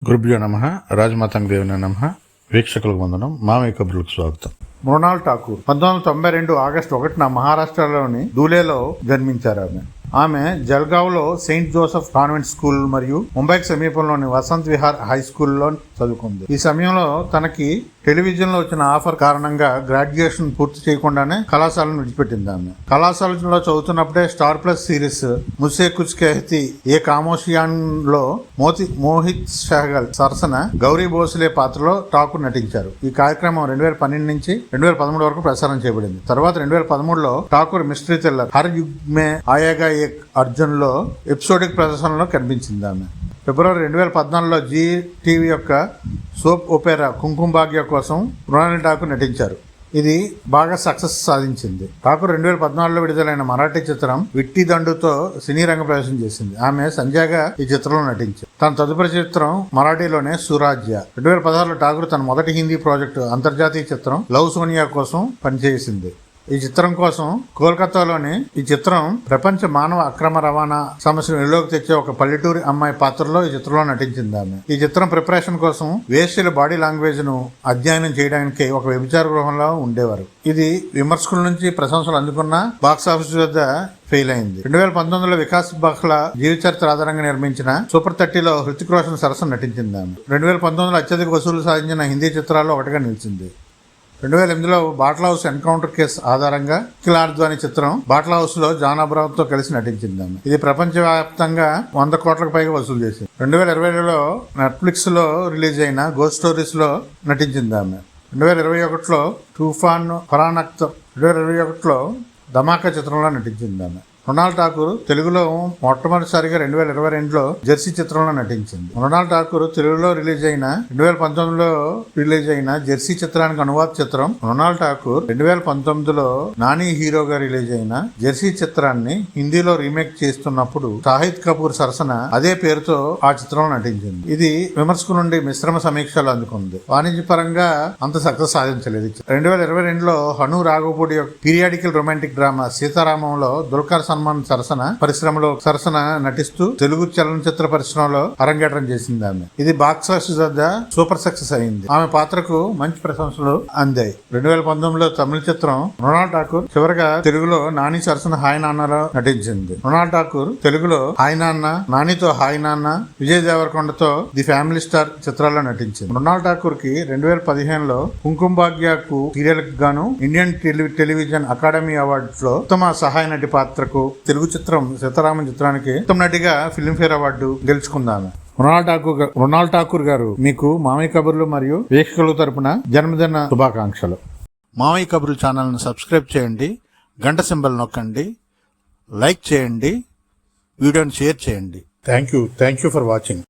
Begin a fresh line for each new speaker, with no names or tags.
గురుభ్యో నమః. రాజమాతంగ దేవుని నమః. వీక్షకులకు వందనం. మామయ్య కబుర్లకు స్వాగతం. మృణాల్ ఠాకూర్ 1992 ఆగస్టు 1న మహారాష్ట్రలోని ధూలేలో జన్మించారు. ఆమె జల్గావ్లో సెయింట్ జోసెఫ్ కాన్వెంట్ స్కూల్ మరియు ముంబైకి సమీపంలోని వసంత్ విహార్ హై స్కూల్లో చదువుకుంది. ఈ సమయంలో తనకి టెలివిజన్ లో వచ్చిన ఆఫర్ కారణంగా గ్రాడ్యుయేషన్ పూర్తి చేయకుండానే కళాశాలను విడిచిపెట్టింది. ఆమె కళాశాలలో చదువుతున్నప్పుడే స్టార్ ప్లస్ సిరీస్ ముస్సే కుచ్ కెహ్తీ ఏ ఖామోషియాన్ లో మోహిత్ షహగల్ సరసన గౌరీ భోస్లే పాత్రలో ఠాకూర్ నటించారు. ఈ కార్యక్రమం 2012 నుంచి 2013 వరకు ప్రసారం చేయబడింది. తర్వాత 2013లో ఠాకూర్ మిస్టరీ థ్రిల్లర్ హర్ యుగ్ మే ఆయేగా ఏక్ అర్జున్ లో ఎపిసోడిక్ ప్రదర్శనలో కనిపించింది. ఆమె ఫిబ్రవరి 2014లో జీ టీవీ యొక్క సోప్ ఒపేరా కుంకుమ భాగ్య కోసం మృణాల్ ఠాకూర్ నటించారు. ఇది బాగా సక్సెస్ సాధించింది. ఠాకూర్ 2014లో విడుదలైన మరాఠీ చిత్రం విట్టి దండుతో సినీ రంగ ప్రవేశం చేసింది. ఆమె సంజయ్గా ఈ చిత్రంలో నటించారు. తన తదుపరి చిత్రం మరాఠీలోనే సురాజ్య. 2016లో ఠాకూర్ తన మొదటి హిందీ ప్రాజెక్టు అంతర్జాతీయ చిత్రం లవ్ సోనియా కోసం పనిచేసింది. ఈ చిత్రం కోసం కోల్కతాలోని ఈ చిత్రం ప్రపంచ మానవ అక్రమ రవాణా సమస్యను వెలుగులోకి తెచ్చే ఒక పల్లెటూరి అమ్మాయి పాత్రలో ఈ చిత్రంలో నటించింది. ఆమె ఈ చిత్రం ప్రిపరేషన్ కోసం వేశ్యల బాడీ లాంగ్వేజ్ ను అధ్యయనం చేయడానికి ఒక వ్యభిచార గృహంలో ఉండేవారు. ఇది విమర్శకుల నుంచి ప్రశంసలు అందుకున్న బాక్సాఫీస్ వద్ద ఫెయిల్ అయింది. 2019లో వికాస్ బఖ్లా జీవిత చరిత్ర ఆధారంగా నిర్మించిన సూపర్ 30లో హృతిక్ రోషన్ సరసన నటించింది. ఆమె 2019లో అత్యధిక వసూలు సాధించిన హిందీ చిత్రాల్లో ఒకటిగా నిలిచింది. 2008లో బాట్లా హౌస్ ఎన్కౌంటర్ కేసు ఆధారంగా కిలార్ద్వాని చిత్రం బాట్లా హౌస్ లో జాన్ అబ్రహం తో కలిసి నటించింది. ఆమె ఇది ప్రపంచవ్యాప్తంగా 100 కోట్లకు పైగా వసూలు చేసింది. 2020లో నెట్ఫ్లిక్స్ లో రిలీజ్ అయిన గోస్ట్ స్టోరీస్ లో నటించింది. ఆమె 2021లో తూఫాన్ ఫరాన్ అఖ్తర్ 2021లో ధమాకా చిత్రంలో నటించింది. ఆమె మృణాల్ ఠాకూర్ తెలుగులో మొట్టమొదటిసారిగా 2022లో జెర్సీ చిత్రంలో నటించింది. మృణాల్ ఠాకూర్ తెలుగులో 2019లో రిలీజ్ అయిన జెర్సీ చిత్రానికి అనువాద చిత్రం. మృణాల్ ఠాకూర్ 2019లో నాని హీరోగా రిలీజ్ అయిన జెర్సీ చిత్రాన్ని హిందీలో రీమేక్ చేస్తున్నప్పుడు షాహిద్ కపూర్ సరసన అదే పేరుతో ఆ చిత్రంలో నటించింది. ఇది విమర్శకు నుండి మిశ్రమ సమీక్షలు అందుకుంది. వాణిజ్యపరంగా అంత సక్సెస్ సాధించలేదు. 2022లో హను రాఘవపూడి యొక్క పీరియాడికల్ రొమాంటిక్ డ్రామా సీతారామంలో దుల్కర్ సల్మాన్ సరసన నటిస్తూ తెలుగు చలనచిత్ర పరిశ్రమలో అరంగేట్రం చేసింది. ఆమె ఇది బాక్స్ ఆఫీస్ వద్ద సూపర్ సక్సెస్ అయింది. ఆమె పాత్రకు మంచి ప్రశంసలు అందాయి. 2019లో తమిళ చిత్రం మృణాల్ ఠాకూర్ చివరగా తెలుగులో నాని సరసన హాయ్ నాన్నలో నటించింది. మృణాల్ ఠాకూర్ తెలుగులో హాయ్ నాన్న, నానితో హాయ్ నాన్న, విజయ్ దేవరకొండతో ది ఫ్యామిలీ స్టార్ చిత్రాల్లో నటించింది. మృణాల్ ఠాకూర్ కి 2015లో కుంకుమ భాగ్యకు సీరియల్ కు గాను ఇండియన్ టెలివిజన్ అకాడమీ అవార్డ్స్ లో ఉత్తమ సహాయ నటి పాత్రకు తెలుగు చిత్రం సీతారామన్ చిత్రానికి ఉత్తమ నటిగా ఫిల్మ్ఫేర్ అవార్డు గెలుచుకుందాము. మృణాల్ ఠాకూర్ గారు మీకు మామయ్య కబుర్లు మరియు వీక్షకుల తరపున జన్మదిన శుభాకాంక్షలు. మామయ్య కబుర్లు ఛానల్ను సబ్స్క్రైబ్ చేయండి, గంట సింబల్ నొక్కండి, లైక్ చేయండి, వీడియోని షేర్ చేయండి. Thank you for watching.